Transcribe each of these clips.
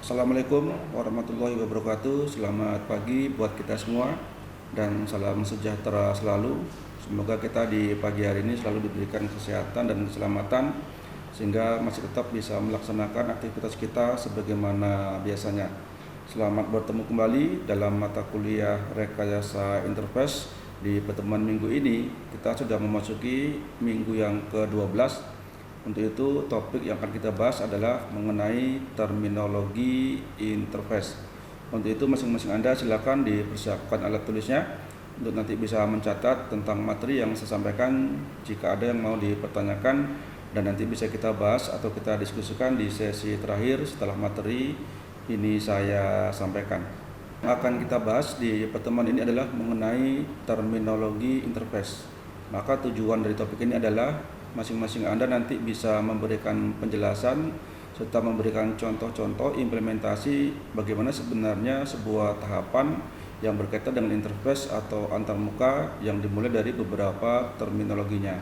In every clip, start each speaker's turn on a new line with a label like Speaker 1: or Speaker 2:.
Speaker 1: Assalamualaikum warahmatullahi wabarakatuh. Selamat pagi buat kita semua dan salam sejahtera selalu. Semoga kita di pagi hari ini selalu diberikan kesehatan dan keselamatan sehingga masih tetap bisa melaksanakan aktivitas kita sebagaimana biasanya. Selamat bertemu kembali dalam mata kuliah Rekayasa Interface. Di pertemuan minggu ini kita sudah memasuki minggu yang ke-12. Untuk itu topik yang akan kita bahas adalah mengenai terminologi interface. Untuk itu masing-masing Anda silakan dipersiapkan alat tulisnya untuk nanti bisa mencatat tentang materi yang saya sampaikan jika ada yang mau dipertanyakan, dan nanti bisa kita bahas atau kita diskusikan di sesi terakhir setelah materi ini saya sampaikan. Yang akan kita bahas di pertemuan ini adalah mengenai terminologi interface. Maka tujuan dari topik ini adalah masing-masing Anda nanti bisa memberikan penjelasan serta memberikan contoh-contoh implementasi bagaimana sebenarnya sebuah tahapan yang berkaitan dengan interface atau antarmuka yang dimulai dari beberapa terminologinya.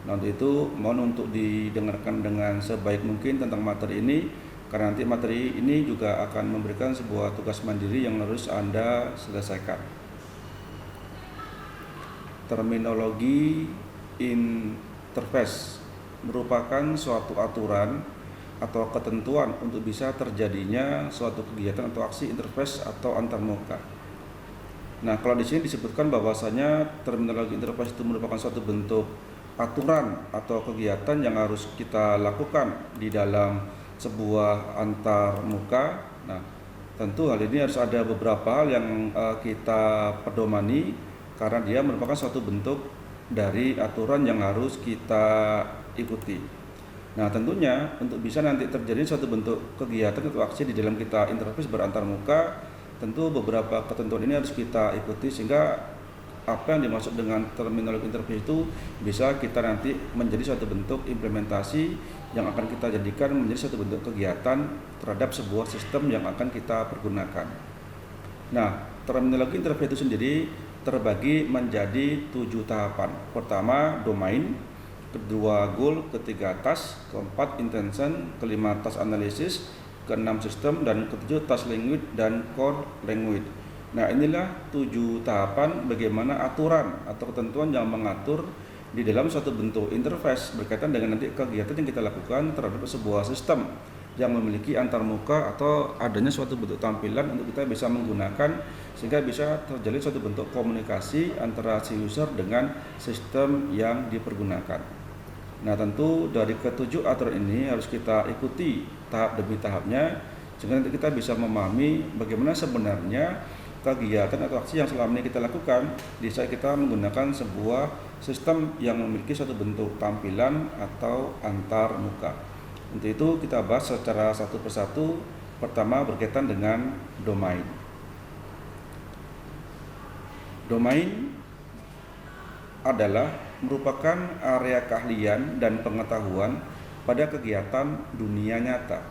Speaker 1: Nah, untuk itu mohon untuk didengarkan dengan sebaik mungkin tentang materi ini, karena nanti materi ini juga akan memberikan sebuah tugas mandiri yang harus Anda selesaikan. Terminologi interface merupakan suatu aturan atau ketentuan untuk bisa terjadinya suatu kegiatan atau aksi interface atau antarmuka. Nah, kalau di sini disebutkan bahwasanya terminologi interface itu merupakan suatu bentuk aturan atau kegiatan yang harus kita lakukan di dalam sebuah antarmuka. Nah, tentu hal ini harus ada beberapa hal yang kita pedomani karena dia merupakan suatu bentuk dari aturan yang harus kita ikuti. Nah, tentunya untuk bisa nanti terjadi suatu bentuk kegiatan atau aksi di dalam kita interface berantarmuka, tentu beberapa ketentuan ini harus kita ikuti sehingga apa yang dimaksud dengan terminologi interface itu bisa kita nanti menjadi suatu bentuk implementasi yang akan kita jadikan menjadi suatu bentuk kegiatan terhadap sebuah sistem yang akan kita pergunakan. Nah, terminologi interface itu sendiri terbagi menjadi 7 tahapan. Pertama, domain, kedua, goal, ketiga, task, keempat, intention, kelima, task analysis, keenam, sistem, dan ketujuh, task language dan core language. Nah, inilah 7 tahapan bagaimana aturan atau ketentuan yang mengatur di dalam suatu bentuk interface berkaitan dengan nanti kegiatan yang kita lakukan terhadap sebuah sistem yang memiliki antarmuka atau adanya suatu bentuk tampilan untuk kita bisa menggunakan sehingga bisa terjadi suatu bentuk komunikasi antara si user dengan sistem yang dipergunakan. Nah, tentu dari ketujuh aturan ini harus kita ikuti tahap demi tahapnya sehingga nanti kita bisa memahami bagaimana sebenarnya kegiatan atau aksi yang selama ini kita lakukan di saat kita menggunakan sebuah sistem yang memiliki suatu bentuk tampilan atau antarmuka. Untuk itu kita bahas secara satu persatu. Pertama berkaitan dengan domain. Domain adalah merupakan area keahlian dan pengetahuan pada kegiatan dunia nyata.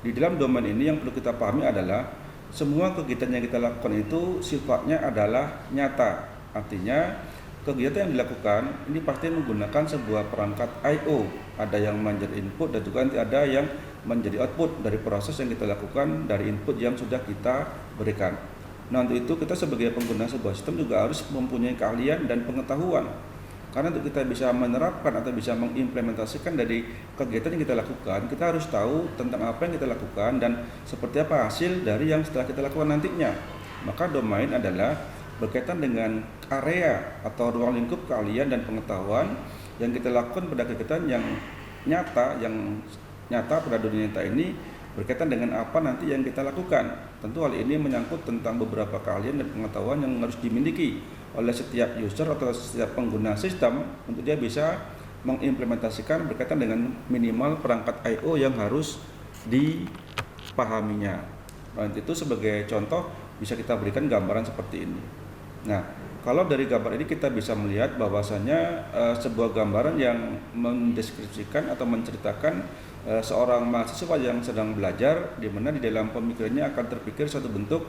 Speaker 1: Di dalam domain ini yang perlu kita pahami adalah semua kegiatan yang kita lakukan itu sifatnya adalah nyata. Artinya kegiatan yang dilakukan ini pasti menggunakan sebuah perangkat I/O. Ada yang menjadi input dan juga nanti ada yang menjadi output dari proses yang kita lakukan dari input yang sudah kita berikan. Nah, untuk itu kita sebagai pengguna sebuah sistem juga harus mempunyai keahlian dan pengetahuan. Karena untuk kita bisa menerapkan atau bisa mengimplementasikan dari kegiatan yang kita lakukan, kita harus tahu tentang apa yang kita lakukan dan seperti apa hasil dari yang setelah kita lakukan nantinya. Maka domain adalah berkaitan dengan area atau ruang lingkup keahlian dan pengetahuan yang kita lakukan pada kegiatan yang nyata pada dunia nyata ini berkaitan dengan apa nanti yang kita lakukan. Tentu hal ini menyangkut tentang beberapa keahlian dan pengetahuan yang harus dimiliki oleh setiap user atau setiap pengguna sistem untuk dia bisa mengimplementasikan berkaitan dengan minimal perangkat I/O yang harus dipahaminya. Nah, itu sebagai contoh bisa kita berikan gambaran seperti ini. Nah, kalau dari gambar ini kita bisa melihat bahwasanya sebuah gambaran yang mendeskripsikan atau menceritakan seorang mahasiswa yang sedang belajar, di mana di dalam pemikirannya akan terpikir suatu bentuk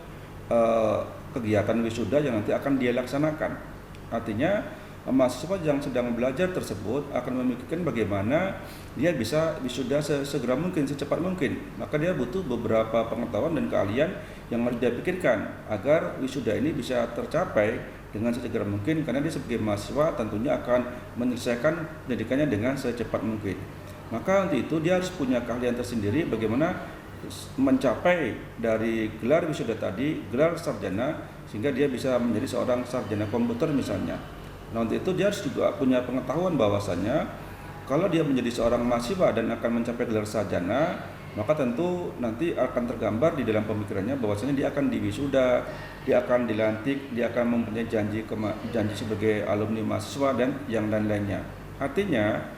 Speaker 1: kegiatan wisuda yang nanti akan dia laksanakan. Artinya mahasiswa yang sedang belajar tersebut akan memikirkan bagaimana dia bisa wisuda segera mungkin, secepat mungkin. Maka dia butuh beberapa pengetahuan dan keahlian yang harus dia pikirkan agar wisuda ini bisa tercapai dengan sesegera mungkin, karena dia sebagai mahasiswa tentunya akan menyelesaikan pendidikannya dengan secepat mungkin. Maka untuk itu dia harus punya keahlian tersendiri bagaimana mencapai dari gelar wisuda tadi, gelar sarjana, sehingga dia bisa menjadi seorang sarjana komputer misalnya. Nah, untuk itu dia harus juga punya pengetahuan bahwasanya kalau dia menjadi seorang mahasiswa dan akan mencapai gelar sarjana, maka tentu nanti akan tergambar di dalam pemikirannya bahwasanya dia akan diwisuda, dia akan dilantik, dia akan mempunyai janji sebagai alumni mahasiswa dan yang lain-lainnya. Artinya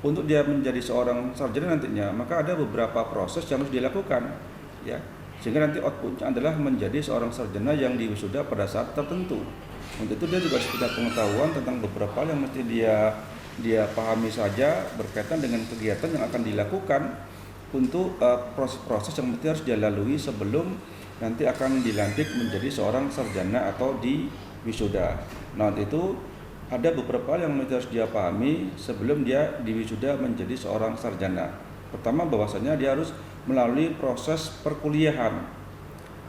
Speaker 1: untuk dia menjadi seorang sarjana nantinya, maka ada beberapa proses yang harus dilakukan, ya, sehingga nanti outputnya adalah menjadi seorang sarjana yang diwisuda pada saat tertentu. Untuk itu dia juga harus punya pengetahuan tentang beberapa hal yang mesti dia pahami saja berkaitan dengan kegiatan yang akan dilakukan untuk proses-proses yang mesti harus dia lalui sebelum nanti akan dilantik menjadi seorang sarjana atau diwisuda. Nah, untuk itu ada beberapa hal yang harus dia pahami sebelum dia diwisuda menjadi seorang sarjana. Pertama, bahwasanya dia harus melalui proses perkuliahan.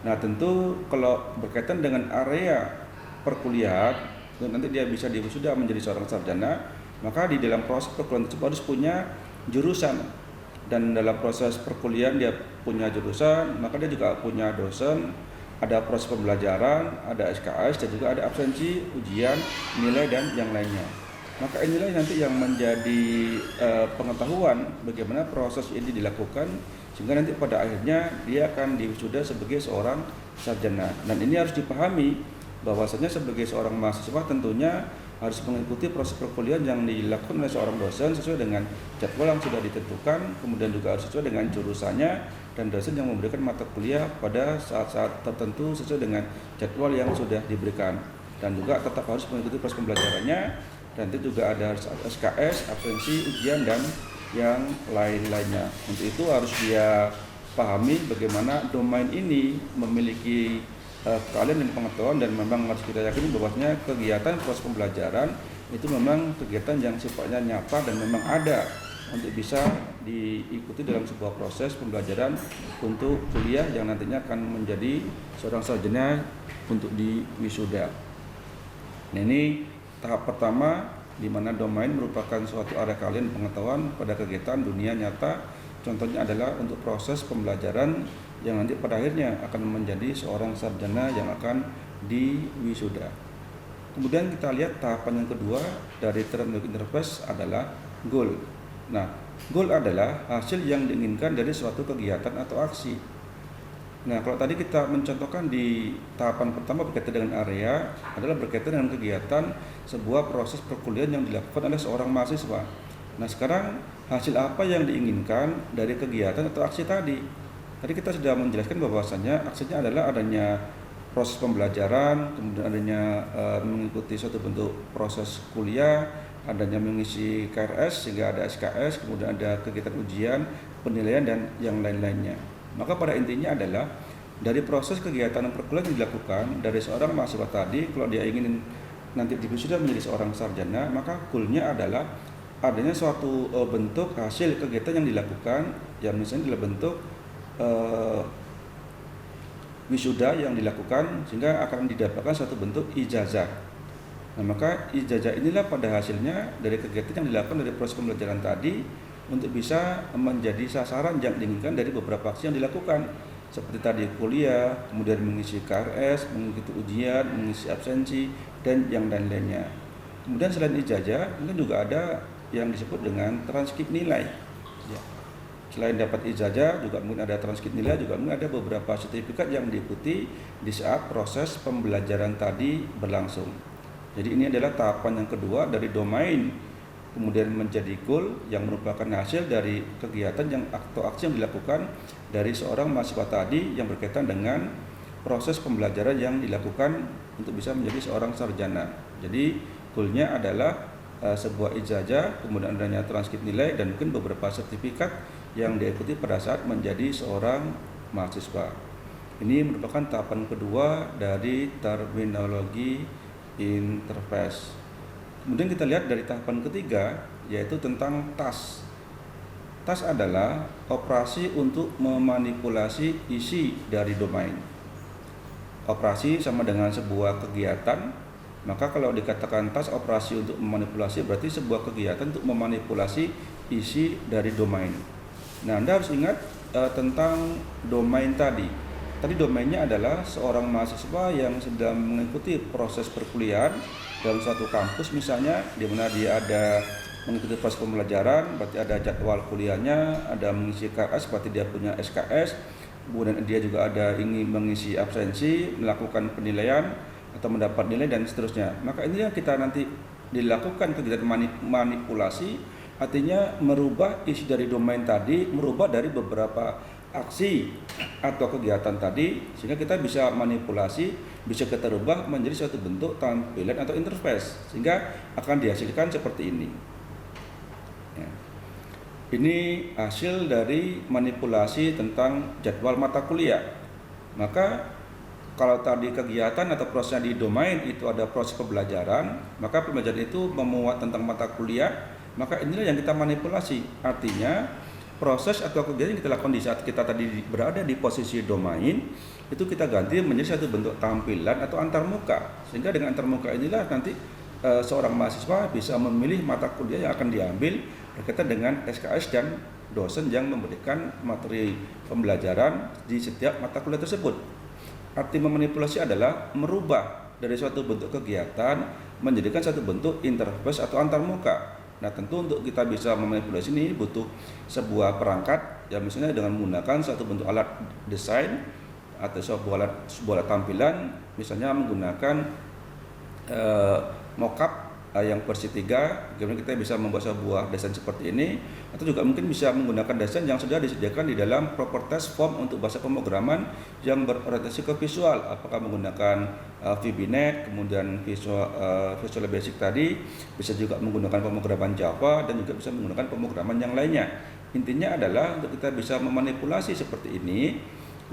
Speaker 1: Nah, tentu kalau berkaitan dengan area perkuliahan, nanti dia bisa diwisuda menjadi seorang sarjana, maka di dalam proses perkuliahan tersebut harus punya jurusan. Dan dalam proses perkuliahan dia punya jurusan, maka dia juga punya dosen, ada proses pembelajaran, ada SKS, dan juga ada absensi, ujian, nilai, dan yang lainnya. Maka inilah nanti yang menjadi pengetahuan bagaimana proses ini dilakukan, sehingga nanti pada akhirnya dia akan diwisuda sebagai seorang sarjana. Dan ini harus dipahami bahwasanya sebagai seorang mahasiswa tentunya harus mengikuti proses perkuliahan yang dilakukan oleh seorang dosen sesuai dengan jadwal yang sudah ditentukan, kemudian juga harus sesuai dengan jurusannya, dan dosen yang memberikan mata kuliah pada saat-saat tertentu sesuai dengan jadwal yang sudah diberikan, dan juga tetap harus mengikuti proses pembelajarannya, dan itu juga ada SKS, absensi, ujian, dan yang lain-lainnya. Untuk itu harus dia pahami bagaimana domain ini memiliki keahlian dan pengetahuan, dan memang harus kita yakini bahwasanya kegiatan proses pembelajaran itu memang kegiatan yang sifatnya nyata dan memang ada untuk bisa diikuti dalam sebuah proses pembelajaran untuk kuliah yang nantinya akan menjadi seorang sarjana untuk diwisuda. Nah, ini tahap pertama di mana domain merupakan suatu area keahlian dan pengetahuan pada kegiatan dunia nyata. Contohnya adalah untuk proses pembelajaran yang nanti pada akhirnya akan menjadi seorang sarjana yang akan diwisuda. Kemudian kita lihat tahapan yang kedua dari terminologi interface adalah goal. Nah, goal adalah hasil yang diinginkan dari suatu kegiatan atau aksi. Nah, kalau tadi kita mencontohkan di tahapan pertama berkaitan dengan area adalah berkaitan dengan kegiatan sebuah proses perkuliahan yang dilakukan oleh seorang mahasiswa. Nah, sekarang hasil apa yang diinginkan dari kegiatan atau aksi tadi? Tadi kita sudah menjelaskan bahwasannya aksinya adalah adanya proses pembelajaran, kemudian adanya mengikuti suatu bentuk proses kuliah, adanya mengisi KRS sehingga ada SKS, kemudian ada kegiatan ujian, penilaian, dan yang lain-lainnya. Maka pada intinya adalah dari proses kegiatan perkuliahan yang dilakukan dari seorang mahasiswa tadi, kalau dia ingin nanti diwisuda menjadi seorang sarjana, maka goalnya adalah adanya suatu bentuk hasil kegiatan yang dilakukan, yang misalnya dalam bentuk wisuda yang dilakukan sehingga akan didapatkan suatu bentuk ijazah. Nah, maka ijazah inilah pada hasilnya dari kegiatan yang dilakukan dari proses pembelajaran tadi untuk bisa menjadi sasaran yang diinginkan dari beberapa aksi yang dilakukan, seperti tadi kuliah, kemudian mengisi KRS, mengikuti ujian, mengisi absensi, dan yang lain-lainnya. Kemudian selain ijazah, mungkin juga ada yang disebut dengan transkrip nilai. Ya. Selain dapat ijazah, juga mungkin ada transkrip nilai, juga mungkin ada beberapa sertifikat yang diikuti di saat proses pembelajaran tadi berlangsung. Jadi ini adalah tahapan yang kedua dari domain, kemudian menjadi goal yang merupakan hasil dari kegiatan yang atau aksi yang dilakukan dari seorang mahasiswa tadi yang berkaitan dengan proses pembelajaran yang dilakukan untuk bisa menjadi seorang sarjana. Jadi goalnya adalah sebuah ijazah, kemudian adanya transkrip nilai, dan mungkin beberapa sertifikat yang diikuti pada saat menjadi seorang mahasiswa. Ini merupakan tahapan kedua dari terminologi interface. Kemudian kita lihat dari tahapan ketiga, yaitu tentang task. Task adalah operasi untuk memanipulasi isi dari domain. Operasi sama dengan sebuah kegiatan, maka kalau dikatakan task operasi untuk memanipulasi berarti sebuah kegiatan untuk memanipulasi isi dari domain. Nah, Anda harus ingat tentang domain tadi. Tadi domainnya adalah seorang mahasiswa yang sedang mengikuti proses perkuliahan dalam suatu kampus misalnya, di mana dia ada mengikuti proses pembelajaran, berarti ada jadwal kuliahnya, ada mengisi KS, berarti dia punya SKS, kemudian dia juga ada ingin mengisi absensi, melakukan penilaian atau mendapat nilai dan seterusnya. Maka ini yang kita nanti dilakukan kegiatan manipulasi, artinya merubah isi dari domain tadi, merubah dari beberapa aksi atau kegiatan tadi, sehingga kita bisa manipulasi, bisa kita rubah menjadi suatu bentuk tampilan atau interface, sehingga akan dihasilkan seperti ini. Ya. Ini hasil dari manipulasi tentang jadwal mata kuliah. Maka kalau tadi kegiatan atau prosesnya di domain itu ada proses pembelajaran, maka pembelajaran itu memuat tentang mata kuliah, maka inilah yang kita manipulasi. Artinya proses atau kegiatan yang kita lakukan di saat kita tadi berada di posisi domain, itu kita ganti menjadi satu bentuk tampilan atau antarmuka. Sehingga dengan antarmuka inilah nanti seorang mahasiswa bisa memilih mata kuliah yang akan diambil berkaitan dengan SKS dan dosen yang memberikan materi pembelajaran di setiap mata kuliah tersebut. Arti memanipulasi adalah merubah dari suatu bentuk kegiatan menjadikan satu bentuk interface atau antarmuka. Nah, tentu untuk kita bisa memanipulasi ini butuh sebuah perangkat yang misalnya dengan menggunakan satu bentuk alat desain atau sebuah alat tampilan, misalnya menggunakan mockup yang versi 3, kemudian kita bisa membuat sebuah desain seperti ini, atau juga mungkin bisa menggunakan desain yang sudah disediakan di dalam properties form untuk bahasa pemrograman yang berorientasi ke visual, apakah menggunakan VB.NET, kemudian Visual Basic tadi, bisa juga menggunakan pemrograman Java, dan juga bisa menggunakan pemrograman yang lainnya. Intinya adalah untuk kita bisa memanipulasi seperti ini,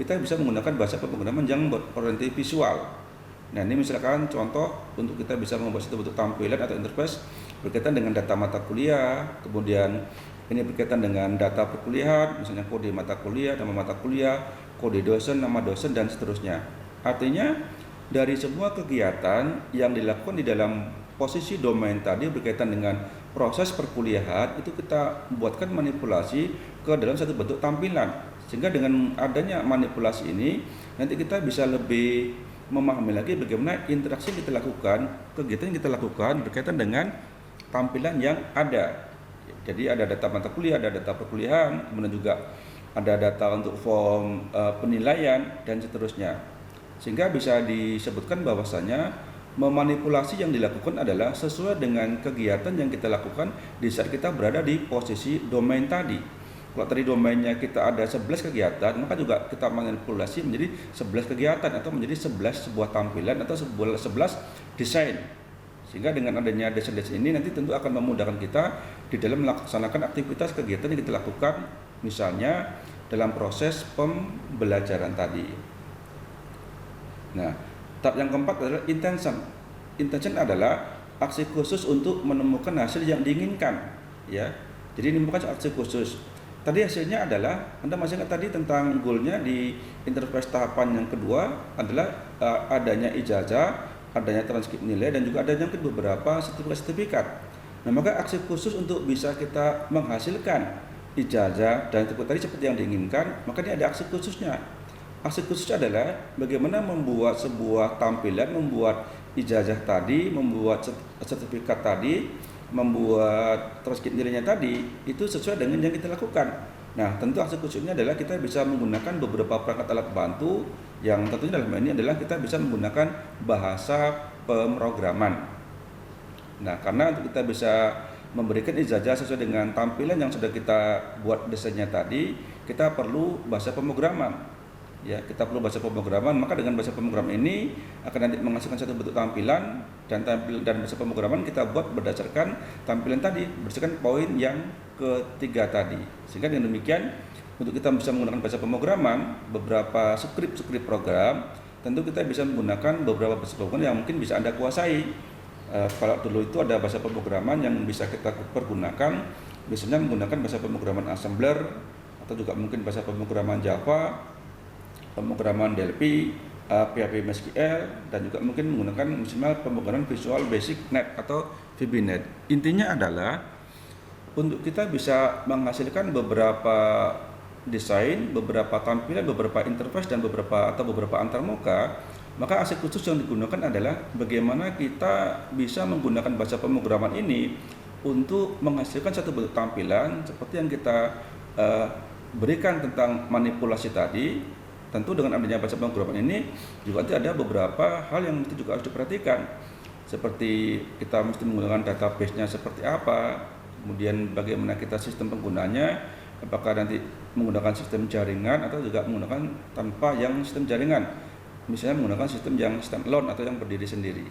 Speaker 1: kita bisa menggunakan bahasa pemrograman yang berorientasi visual. Nah, ini misalkan contoh untuk kita bisa membuat satu bentuk tampilan atau interface berkaitan dengan data mata kuliah, kemudian ini berkaitan dengan data perkuliahan, misalnya kode mata kuliah, nama mata kuliah, kode dosen, nama dosen, dan seterusnya. Artinya dari semua kegiatan yang dilakukan di dalam posisi domain tadi berkaitan dengan proses perkuliahan, itu kita buatkan manipulasi ke dalam satu bentuk tampilan. Sehingga dengan adanya manipulasi ini, nanti kita bisa lebih memahami lagi bagaimana interaksi yang kita lakukan, kegiatan yang kita lakukan berkaitan dengan tampilan yang ada. Jadi ada data mata kuliah, ada data perkuliahan, kemudian juga ada data untuk form penilaian dan seterusnya. Sehingga bisa disebutkan bahwasanya memanipulasi yang dilakukan adalah sesuai dengan kegiatan yang kita lakukan di saat kita berada di posisi domain tadi. Kalau tadi domainnya kita ada 11 kegiatan, maka juga kita manipulasi menjadi 11 kegiatan atau menjadi 11 sebuah tampilan atau 11 desain. Sehingga dengan adanya desain-desain ini nanti tentu akan memudahkan kita di dalam melaksanakan aktivitas kegiatan yang kita lakukan, misalnya dalam proses pembelajaran tadi. Nah, tahap yang keempat adalah intention. Intention adalah aksi khusus untuk menemukan hasil yang diinginkan, ya. Jadi ini bukan aksi khusus. Tadi hasilnya adalah, Anda masih ingat tadi tentang goalnya di interface tahapan yang kedua adalah adanya ijazah, adanya transkrip nilai, dan juga adanya beberapa sertifikat. Nah, maka aksi khusus untuk bisa kita menghasilkan ijazah dan sertifikat tadi seperti yang diinginkan, maka ini ada aksi khususnya. Aksi khusus adalah bagaimana membuat sebuah tampilan, membuat ijazah tadi, membuat sertifikat tadi, membuat transkrip nilainya tadi itu sesuai dengan yang kita lakukan. Nah, tentu aksi khususnya adalah kita bisa menggunakan beberapa perangkat alat bantu yang tentunya dalam ini adalah kita bisa menggunakan bahasa pemrograman. Nah, karena untuk kita bisa memberikan ijazah sesuai dengan tampilan yang sudah kita buat desainnya tadi, kita perlu bahasa pemrograman. Ya, kita perlu bahasa pemrograman, maka dengan bahasa pemrograman ini akan nanti menghasilkan satu bentuk tampilan dan bahasa pemrograman kita buat berdasarkan tampilan tadi, berdasarkan poin yang ketiga tadi. Sehingga dengan demikian untuk kita bisa menggunakan bahasa pemrograman, beberapa skrip program, tentu kita bisa menggunakan beberapa bahasa pemrograman yang mungkin bisa Anda kuasai. Kalau dulu itu ada bahasa pemrograman yang bisa kita pergunakan, biasanya menggunakan bahasa pemrograman assembler atau juga mungkin bahasa pemrograman Java, pemrograman Delphi, PHP MySQL, dan juga mungkin menggunakan misalnya pemrograman Visual Basic Net atau VBNet. Intinya adalah untuk kita bisa menghasilkan beberapa desain, beberapa tampilan, beberapa interface dan beberapa antarmuka, maka aset khusus yang digunakan adalah bagaimana kita bisa menggunakan bahasa pemrograman ini untuk menghasilkan satu bentuk tampilan seperti yang kita berikan tentang manipulasi tadi. Tentu dengan adanya bahasa pemrograman ini juga ada beberapa hal yang mesti juga harus diperhatikan, seperti kita mesti menggunakan database-nya seperti apa, kemudian bagaimana kita sistem penggunanya, apakah nanti menggunakan sistem jaringan atau juga menggunakan tanpa yang sistem jaringan, misalnya menggunakan sistem yang standalone atau yang berdiri sendiri.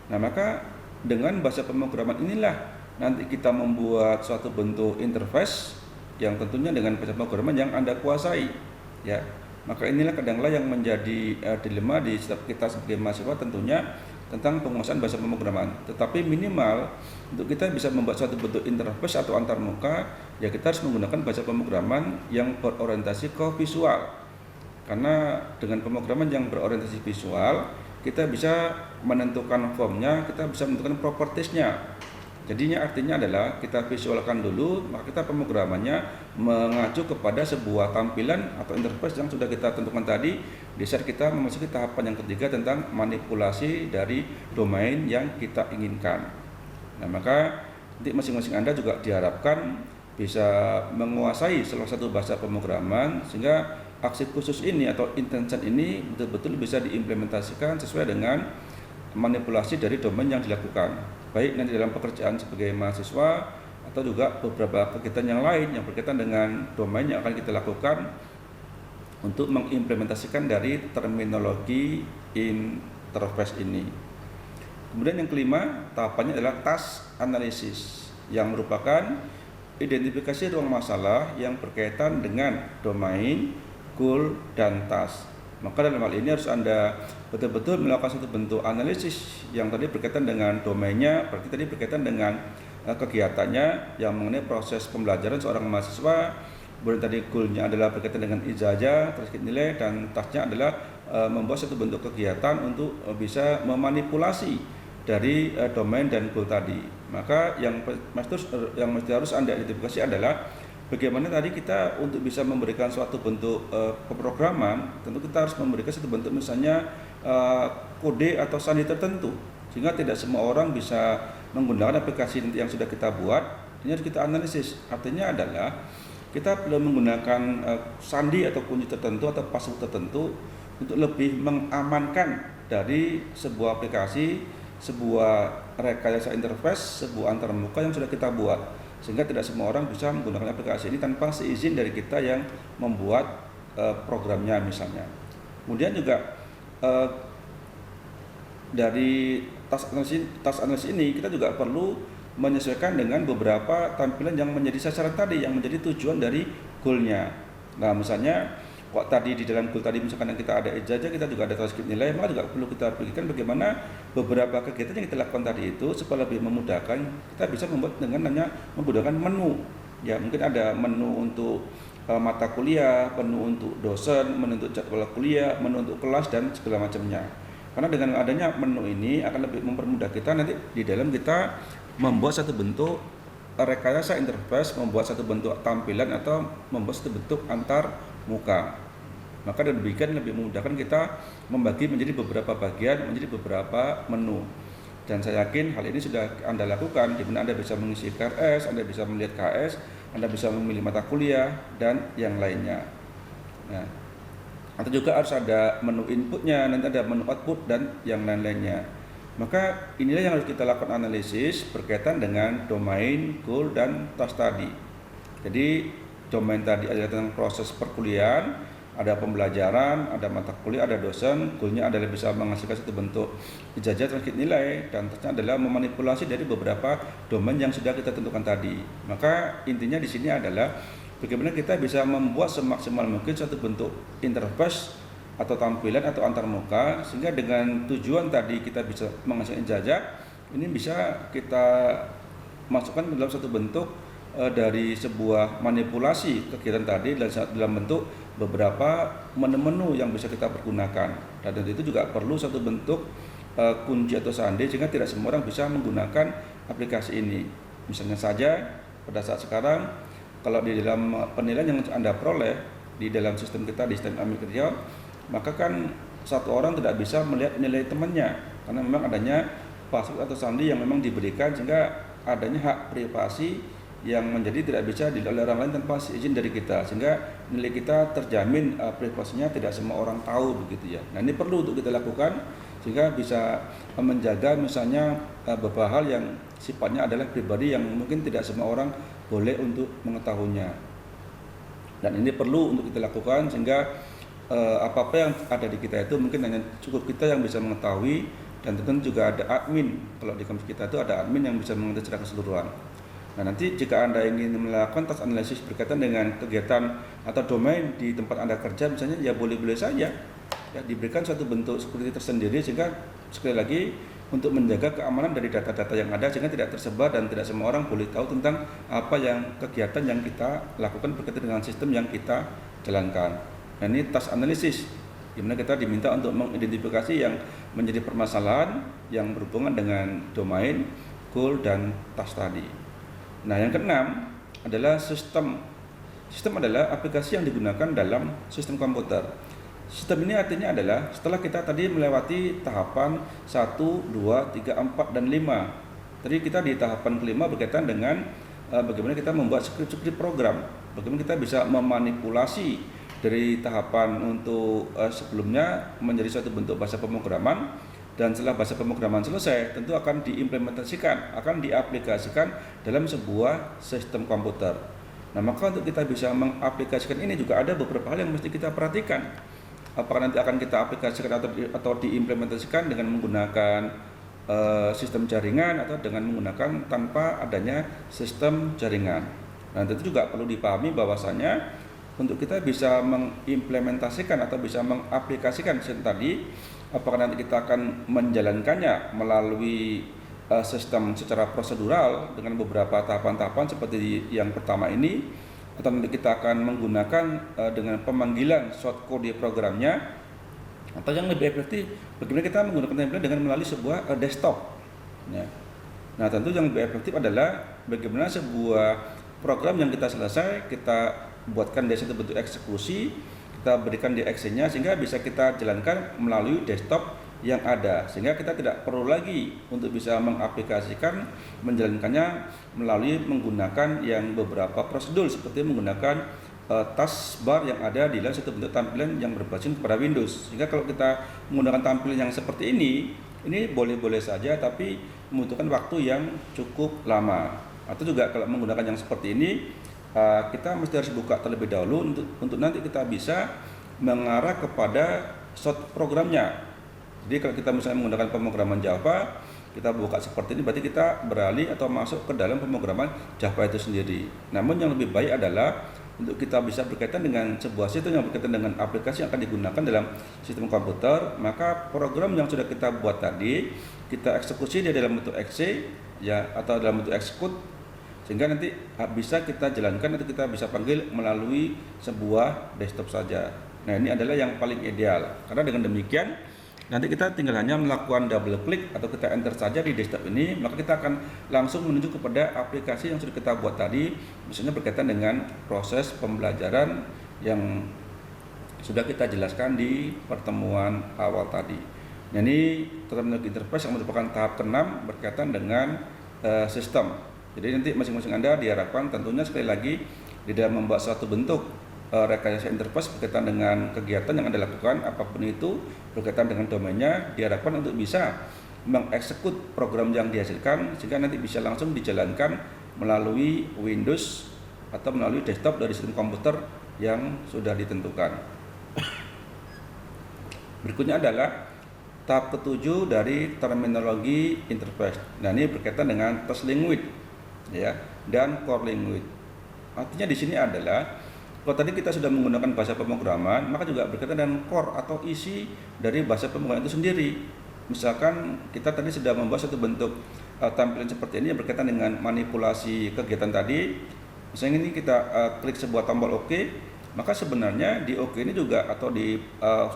Speaker 1: Nah, maka dengan bahasa pemrograman inilah nanti kita membuat suatu bentuk interface yang tentunya dengan bahasa pemrograman yang Anda kuasai, ya. Maka inilah kadanglah yang menjadi dilema di setiap kita sebagai mahasiswa, tentunya tentang penguasaan bahasa pemrograman. Tetapi minimal untuk kita bisa membuat suatu bentuk interface atau antarmuka, ya kita harus menggunakan bahasa pemrograman yang berorientasi ke visual. Karena dengan pemrograman yang berorientasi visual, kita bisa menentukan formnya, kita bisa menentukan propertiesnya. Jadinya artinya adalah kita visualkan dulu, maka kita pemrogramannya mengacu kepada sebuah tampilan atau interface yang sudah kita tentukan tadi. Di saat kita memasuki tahapan yang ketiga tentang manipulasi dari domain yang kita inginkan. Nah, maka nanti masing-masing Anda juga diharapkan bisa menguasai salah satu bahasa pemrograman sehingga aksi khusus ini atau intention ini betul-betul bisa diimplementasikan sesuai dengan manipulasi dari domain yang dilakukan, baik nanti dalam pekerjaan sebagai mahasiswa atau juga beberapa kegiatan yang lain yang berkaitan dengan domain yang akan kita lakukan untuk mengimplementasikan dari terminologi interface ini. Kemudian yang kelima, tahapannya adalah task analysis yang merupakan identifikasi ruang masalah yang berkaitan dengan domain, goal, dan task. Maka dalam hal ini harus Anda betul-betul melakukan satu bentuk analisis yang tadi berkaitan dengan domainnya, berarti tadi berkaitan dengan kegiatannya yang mengenai proses pembelajaran seorang mahasiswa. Kemudian tadi goal-nya adalah berkaitan dengan ijazah, transkrip nilai, dan task-nya adalah membuat satu bentuk kegiatan untuk bisa memanipulasi dari domain dan goal tadi. Maka yang mesti harus Anda identifikasi adalah bagaimana tadi kita untuk bisa memberikan suatu bentuk pemrograman, tentu kita harus memberikan satu bentuk misalnya kode atau sandi tertentu, sehingga tidak semua orang bisa menggunakan aplikasi yang sudah kita buat. Ini harus kita analisis. Artinya adalah kita perlu menggunakan sandi atau kunci tertentu atau password tertentu untuk lebih mengamankan dari sebuah aplikasi, sebuah rekayasa interface, sebuah antarmuka yang sudah kita buat, sehingga tidak semua orang bisa menggunakan aplikasi ini tanpa seizin dari kita yang membuat programnya misalnya. Kemudian juga dari task analysis ini kita juga perlu menyesuaikan dengan beberapa tampilan yang menjadi sasaran tadi, yang menjadi tujuan dari goal-nya. Nah, misalnya kok tadi di dalam goal tadi misalkan kita ada ijazah, kita juga ada transkrip nilai, maka juga perlu kita pikirkan bagaimana beberapa kegiatan yang kita lakukan tadi itu supaya lebih memudahkan, kita bisa membuat dengan menggunakan menu. Ya, mungkin ada menu untuk mata kuliah, menu untuk dosen, menu untuk jadwal kuliah, menu untuk kelas dan segala macamnya. Karena dengan adanya menu ini akan lebih mempermudah kita nanti di dalam kita membuat satu bentuk rekayasa interface, membuat satu bentuk tampilan atau membuat satu bentuk antar muka. Maka demikian lebih memudahkan kita membagi menjadi beberapa bagian, menjadi beberapa menu. Dan saya yakin hal ini sudah Anda lakukan, di mana Anda bisa mengisi KRS, Anda bisa melihat KS, Anda bisa memilih mata kuliah dan yang lainnya. Nah, atau juga harus ada menu inputnya, nanti ada menu output dan yang lain-lainnya. Maka inilah yang harus kita lakukan analisis berkaitan dengan domain, goal, dan task tadi. Jadi domain tadi adalah tentang proses perkuliahan, ada pembelajaran, ada mata kuliah, ada dosen. Goalnya adalah bisa menghasilkan satu bentuk ijazah transkrip nilai, dan tasknya adalah memanipulasi dari beberapa domain yang sudah kita tentukan tadi. Maka intinya di sini adalah bagaimana kita bisa membuat semaksimal mungkin satu bentuk interface atau tampilan atau antarmuka, sehingga dengan tujuan tadi kita bisa menghasilkan ijazah, ini bisa kita masukkan ke dalam satu bentuk dari sebuah manipulasi kegiatan tadi dalam bentuk beberapa menu-menu yang bisa kita pergunakan. Dan itu juga perlu satu bentuk kunci atau sandi sehingga tidak semua orang bisa menggunakan aplikasi ini. Misalnya saja pada saat sekarang kalau di dalam penilaian yang Anda peroleh di dalam sistem kita di sistem Amikrial, maka kan satu orang tidak bisa melihat nilai temannya karena memang adanya password atau sandi yang memang diberikan sehingga adanya hak privasi yang menjadi tidak bisa dilihat oleh orang lain tanpa izin dari kita, sehingga nilai kita terjamin privasinya tidak semua orang tahu begitu ya. Nah, ini perlu untuk kita lakukan sehingga bisa menjaga misalnya beberapa hal yang sifatnya adalah pribadi yang mungkin tidak semua orang boleh untuk mengetahuinya. Dan ini perlu untuk kita lakukan sehingga apa-apa yang ada di kita itu mungkin hanya cukup kita yang bisa mengetahui, dan tentu juga ada admin. Kalau di kampus kita itu ada admin yang bisa mengerti secara keseluruhan. Nah, nanti jika Anda ingin melakukan task analisis berkaitan dengan kegiatan atau domain di tempat Anda kerja misalnya, ya boleh-boleh saja ya, diberikan suatu bentuk security tersendiri sehingga sekali lagi untuk menjaga keamanan dari data-data yang ada sehingga tidak tersebar dan tidak semua orang boleh tahu tentang apa yang kegiatan yang kita lakukan berkaitan dengan sistem yang kita jalankan. Nah, ini task analisis di mana kita diminta untuk mengidentifikasi yang menjadi permasalahan yang berhubungan dengan domain, goal, dan task tadi. Nah, yang keenam adalah sistem. Sistem adalah aplikasi yang digunakan dalam sistem komputer. Sistem ini artinya adalah setelah kita tadi melewati tahapan 1, 2, 3, 4, dan 5. Tadi kita di tahapan kelima berkaitan dengan bagaimana kita membuat skrip-skrip program. Bagaimana kita bisa memanipulasi dari tahapan untuk sebelumnya menjadi suatu bentuk bahasa pemrograman, dan setelah bahasa pemrograman selesai tentu akan diimplementasikan, akan diaplikasikan dalam sebuah sistem komputer. Nah, maka untuk kita bisa mengaplikasikan ini juga ada beberapa hal yang mesti kita perhatikan. Apakah nanti akan kita aplikasikan atau diimplementasikan dengan menggunakan sistem jaringan atau dengan menggunakan tanpa adanya sistem jaringan. Nah, tentu juga perlu dipahami bahwasanya untuk kita bisa mengimplementasikan atau bisa mengaplikasikan sistem tadi, apakah nanti kita akan menjalankannya melalui sistem secara prosedural dengan beberapa tahapan-tahapan seperti yang pertama ini, atau nanti kita akan menggunakan dengan pemanggilan shortcode di programnya, atau yang lebih efektif bagaimana kita menggunakan template dengan melalui sebuah desktop ya. Nah, tentu yang lebih efektif adalah bagaimana sebuah program yang kita selesai kita buatkan dari satu bentuk eksekusi, kita berikan di exe-nya sehingga bisa kita jalankan melalui desktop yang ada, sehingga kita tidak perlu lagi untuk bisa mengaplikasikan menjalankannya melalui menggunakan yang beberapa prosedur seperti menggunakan taskbar yang ada di dalam satu bentuk tampilan yang berbasis kepada Windows. Sehingga kalau kita menggunakan tampilan yang seperti ini boleh-boleh saja tapi membutuhkan waktu yang cukup lama. Atau juga kalau menggunakan yang seperti ini kita mesti harus buka terlebih dahulu untuk nanti kita bisa mengarah kepada short programnya. Jadi kalau kita misalnya menggunakan pemrograman Java, kita buka seperti ini berarti kita beralih atau masuk ke dalam pemrograman Java itu sendiri. Namun yang lebih baik adalah untuk kita bisa berkaitan dengan sebuah sistem yang berkaitan dengan aplikasi yang akan digunakan dalam sistem komputer, maka program yang sudah kita buat tadi kita eksekusi di dalam bentuk exe ya, atau dalam bentuk execute, sehingga nanti bisa kita jalankan atau kita bisa panggil melalui sebuah desktop saja. Nah, ini adalah yang paling ideal karena dengan demikian nanti kita tinggal hanya melakukan double klik atau kita enter saja di desktop ini, maka kita akan langsung menuju kepada aplikasi yang sudah kita buat tadi, misalnya berkaitan dengan proses pembelajaran yang sudah kita jelaskan di pertemuan awal tadi. Nah, ini terminologi interface yang merupakan tahap ke-6 berkaitan dengan sistem. Jadi nanti masing-masing Anda diharapkan tentunya sekali lagi di dalam membuat suatu bentuk rekayasa interface berkaitan dengan kegiatan yang Anda lakukan apapun itu berkaitan dengan domainnya, diharapkan untuk bisa mengeksekut program yang dihasilkan sehingga nanti bisa langsung dijalankan melalui Windows atau melalui desktop dari sistem komputer yang sudah ditentukan. Berikutnya adalah tahap ke-7 dari terminologi interface. Nah, ini berkaitan dengan task language ya dan core language. Artinya di sini adalah kalau tadi kita sudah menggunakan bahasa pemrograman, maka juga berkaitan dengan core atau isi dari bahasa pemrograman itu sendiri. Misalkan kita tadi sudah membuat satu bentuk tampilan seperti ini yang berkaitan dengan manipulasi kegiatan tadi. Misalnya ini kita klik sebuah tombol OK, maka sebenarnya di OK ini juga atau di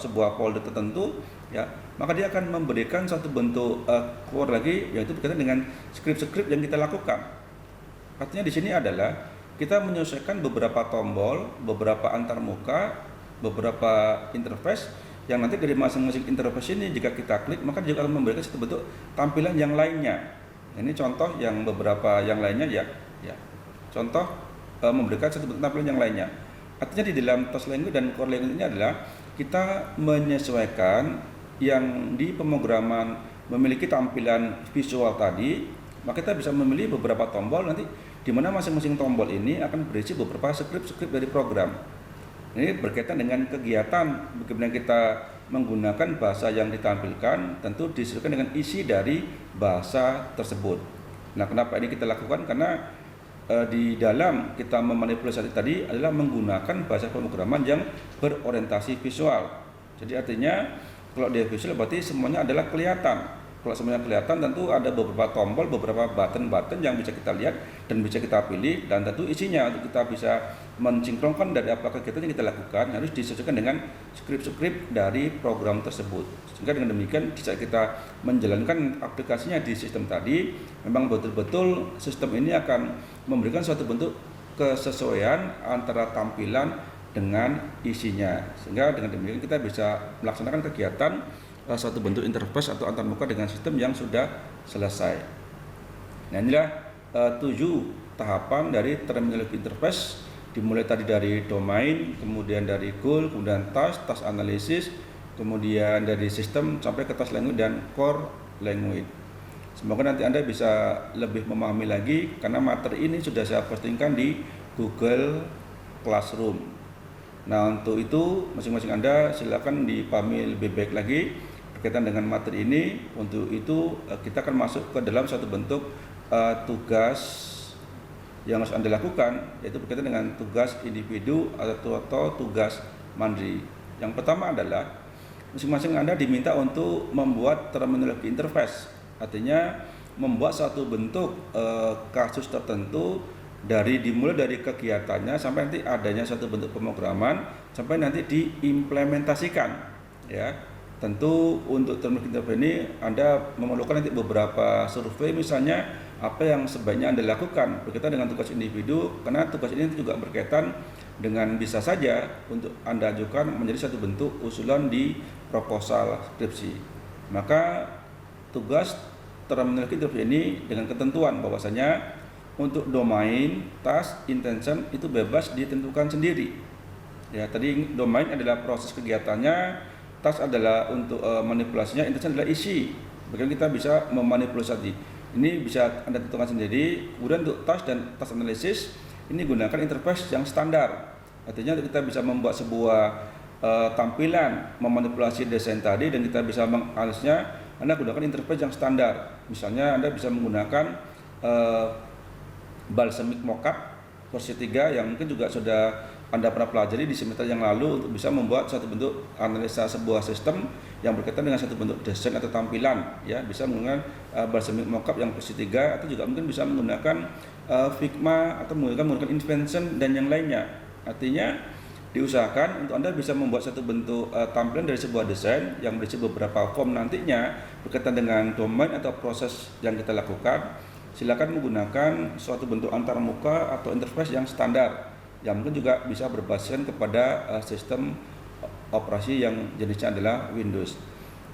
Speaker 1: sebuah folder tertentu ya, maka dia akan memberikan satu bentuk keluar lagi, yaitu berkaitan dengan script-script yang kita lakukan. Artinya di sini adalah kita menyesuaikan beberapa tombol, beberapa antarmuka, beberapa interface yang nanti dari masing-masing interface ini jika kita klik maka juga akan memberikan satu bentuk tampilan yang lainnya. Ini contoh yang beberapa yang lainnya ya. Contoh memberikan satu bentuk tampilan yang lainnya. Artinya di dalam task language dan core language ini adalah kita menyesuaikan yang di pemrograman memiliki tampilan visual tadi, maka kita bisa memilih beberapa tombol nanti di mana masing-masing tombol ini akan berisi beberapa script dari program. Ini berkaitan dengan kegiatan bagaimana kita menggunakan bahasa yang ditampilkan, tentu disesuaikan dengan isi dari bahasa tersebut. Nah, kenapa ini kita lakukan? Karena di dalam kita memanipulasi tadi adalah menggunakan bahasa pemrograman yang berorientasi visual. Jadi artinya kalau dia visual berarti semuanya adalah kelihatan. Kalau semuanya kelihatan tentu ada beberapa tombol, beberapa button yang bisa kita lihat dan bisa kita pilih, dan tentu isinya untuk kita bisa mensinkronkan dari apa kegiatan yang kita lakukan harus disesuaikan dengan script dari program tersebut. Sehingga dengan demikian bisa kita menjalankan aplikasinya di sistem tadi, memang betul-betul sistem ini akan memberikan suatu bentuk kesesuaian antara tampilan dengan isinya. Sehingga dengan demikian kita bisa melaksanakan kegiatan suatu bentuk interface atau antarmuka dengan sistem yang sudah selesai. Nah, inilah 7 tahapan dari terminologi interface, dimulai tadi dari domain, kemudian dari goal, kemudian task analysis, kemudian dari sistem sampai ke task language dan core language. Semoga nanti Anda bisa lebih memahami lagi karena materi ini sudah saya postingkan di Google Classroom. Nah, untuk itu masing-masing Anda silakan dipahami lebih baik lagi berkaitan dengan materi ini. Untuk itu kita akan masuk ke dalam satu bentuk tugas yang harus Anda lakukan, yaitu berkaitan dengan tugas individu atau tugas mandiri. Yang pertama adalah masing-masing Anda diminta untuk membuat terminologi interface, artinya membuat satu bentuk kasus tertentu dimulai dari kegiatannya sampai nanti adanya satu bentuk pemrograman sampai nanti diimplementasikan ya. Tentu untuk terminologi interface ini Anda memerlukan nanti beberapa survei, misalnya apa yang sebaiknya Anda lakukan berkaitan dengan tugas individu, karena tugas ini juga berkaitan dengan bisa saja untuk Anda ajukan menjadi satu bentuk usulan di proposal skripsi. Maka tugas terminologi interface ini dengan ketentuan bahwasanya untuk domain, task, intention itu bebas ditentukan sendiri. Ya, tadi domain adalah proses kegiatannya, task adalah untuk manipulasinya, intention adalah isi. Bagaimana kita bisa memanipulasi. Ini bisa Anda tentukan sendiri. Kemudian untuk task dan task analysis ini gunakan interface yang standar. Artinya kita bisa membuat sebuah tampilan memanipulasi desain tadi dan kita bisa menganalisnya, Anda gunakan interface yang standar. Misalnya Anda bisa menggunakan Balsamiq Mockup versi 3 yang mungkin juga sudah Anda pernah pelajari di semester yang lalu untuk bisa membuat satu bentuk analisa sebuah sistem yang berkaitan dengan satu bentuk desain atau tampilan ya, bisa menggunakan Balsamiq Mockup yang versi 3 atau juga mungkin bisa menggunakan Figma atau menggunakan Invention dan yang lainnya. Artinya diusahakan untuk Anda bisa membuat satu bentuk tampilan dari sebuah desain yang berisi beberapa form nantinya berkaitan dengan domain atau proses yang kita lakukan. Silakan menggunakan suatu bentuk antarmuka atau interface yang standar yang mungkin juga bisa berbasiskan kepada sistem operasi yang jenisnya adalah Windows.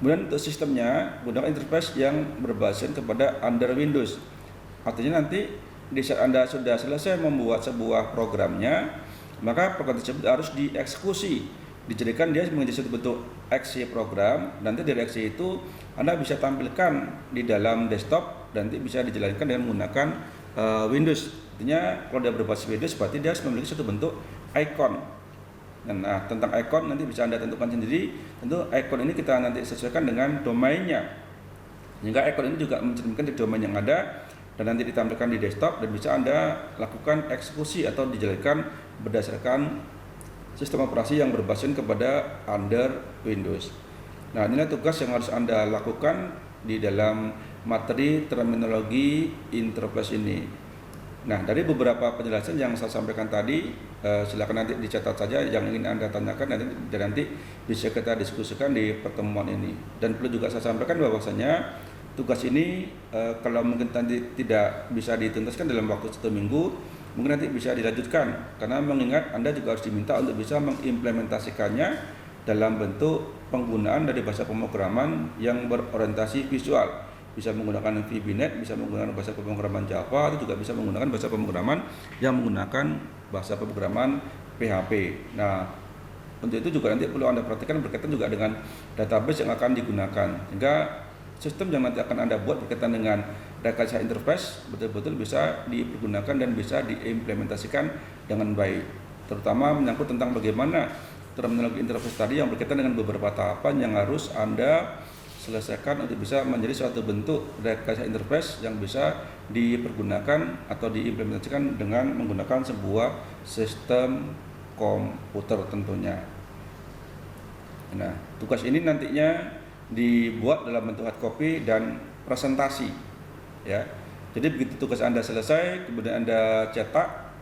Speaker 1: Kemudian untuk sistemnya gunakan interface yang berbasiskan kepada under Windows. Artinya nanti di saat Anda sudah selesai membuat sebuah programnya, maka program tersebut harus dieksekusi, dijadikan dia menjadi satu bentuk exe program. Nanti dari exe itu Anda bisa tampilkan di dalam desktop dan nanti bisa dijalankan dengan menggunakan Windows. Artinya kalau dia berbasis Windows berarti dia harus memiliki satu bentuk icon. Nah, tentang icon nanti bisa Anda tentukan sendiri. Tentu icon ini kita nanti sesuaikan dengan domainnya. Sehingga icon ini juga mencerminkan di domain yang ada dan nanti ditampilkan di desktop dan bisa Anda lakukan eksekusi atau dijalankan berdasarkan sistem operasi yang berbasis kepada under Windows. Nah, inilah tugas yang harus Anda lakukan di dalam materi terminologi interface ini. Nah, dari beberapa penjelasan yang saya sampaikan tadi, silakan nanti dicatat saja yang ingin Anda tanyakan, dan nanti bisa kita diskusikan di pertemuan ini. Dan perlu juga saya sampaikan bahwasanya tugas ini kalau mungkin nanti tidak bisa dituntaskan dalam waktu 1 minggu, mungkin nanti bisa dilanjutkan, karena mengingat Anda juga harus diminta untuk bisa mengimplementasikannya dalam bentuk penggunaan dari bahasa pemrograman yang berorientasi visual. Bisa menggunakan VB.NET, bisa menggunakan bahasa pemrograman Java, atau juga bisa menggunakan bahasa pemrograman yang menggunakan bahasa pemrograman PHP. Nah, untuk itu juga nanti perlu Anda perhatikan berkaitan juga dengan database yang akan digunakan, sehingga sistem yang nanti akan Anda buat berkaitan dengan rekayasa interface betul-betul bisa dipergunakan dan bisa diimplementasikan dengan baik, terutama menyangkut tentang bagaimana terminologi interface tadi yang berkaitan dengan beberapa tahapan yang harus Anda selesaikan untuk bisa menjadi suatu bentuk rekayasa interface yang bisa dipergunakan atau diimplementasikan dengan menggunakan sebuah sistem komputer tentunya. Nah, tugas ini nantinya dibuat dalam bentuk hard copy dan presentasi, ya. Jadi begitu tugas Anda selesai, kemudian Anda cetak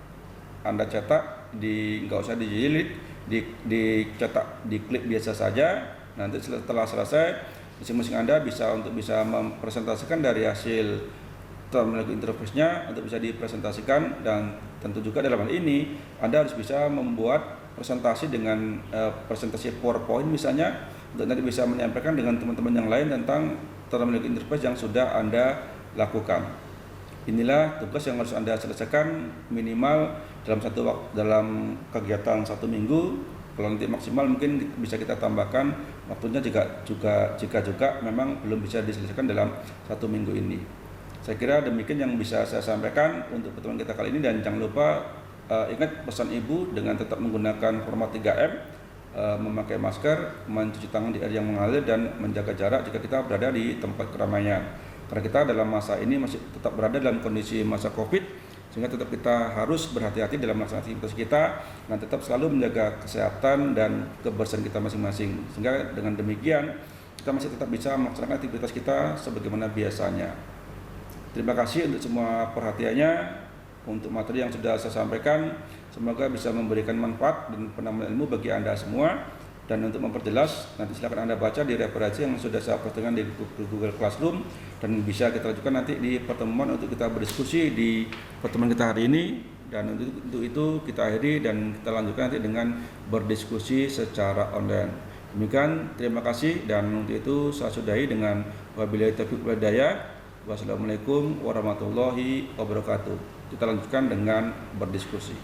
Speaker 1: nggak usah dijilid, dicetak, diklik biasa saja. Nanti setelah selesai, masing-masing Anda bisa mempresentasikan dari hasil terminologi interface-nya untuk bisa dipresentasikan, dan tentu juga dalam hal ini Anda harus bisa membuat presentasi dengan presentasi PowerPoint misalnya, untuk nanti bisa menyampaikan dengan teman-teman yang lain tentang terminologi interface yang sudah Anda lakukan. Inilah tugas yang harus Anda selesaikan minimal dalam kegiatan 1 minggu. Kalau nanti maksimal mungkin bisa kita tambahkan waktunya jika memang belum bisa diselesaikan dalam 1 minggu ini. Saya kira demikian yang bisa saya sampaikan untuk pertemuan kita kali ini, dan jangan lupa ingat pesan Ibu dengan tetap menggunakan format 3M, memakai masker, mencuci tangan di air yang mengalir, dan menjaga jarak jika kita berada di tempat keramaian. Karena kita dalam masa ini masih tetap berada dalam kondisi masa COVID, sehingga tetap kita harus berhati-hati dalam melaksanakan aktivitas kita, dan tetap selalu menjaga kesehatan dan kebersihan kita masing-masing, sehingga dengan demikian kita masih tetap bisa melaksanakan aktivitas kita sebagaimana biasanya. Terima kasih untuk semua perhatiannya untuk materi yang sudah saya sampaikan. Semoga bisa memberikan manfaat dan penambahan ilmu bagi Anda semua. Dan untuk memperjelas, nanti silakan Anda baca di referensi yang sudah saya postingkan di Google Classroom, dan bisa kita lanjutkan nanti di pertemuan untuk kita berdiskusi di pertemuan kita hari ini. Dan untuk itu kita akhiri dan kita lanjutkan nanti dengan berdiskusi secara online. Demikian, terima kasih, dan untuk itu saya sudahi dengan wabillahi taufiq wal hidayah. Wassalamualaikum warahmatullahi wabarakatuh. Kita lanjutkan dengan berdiskusi.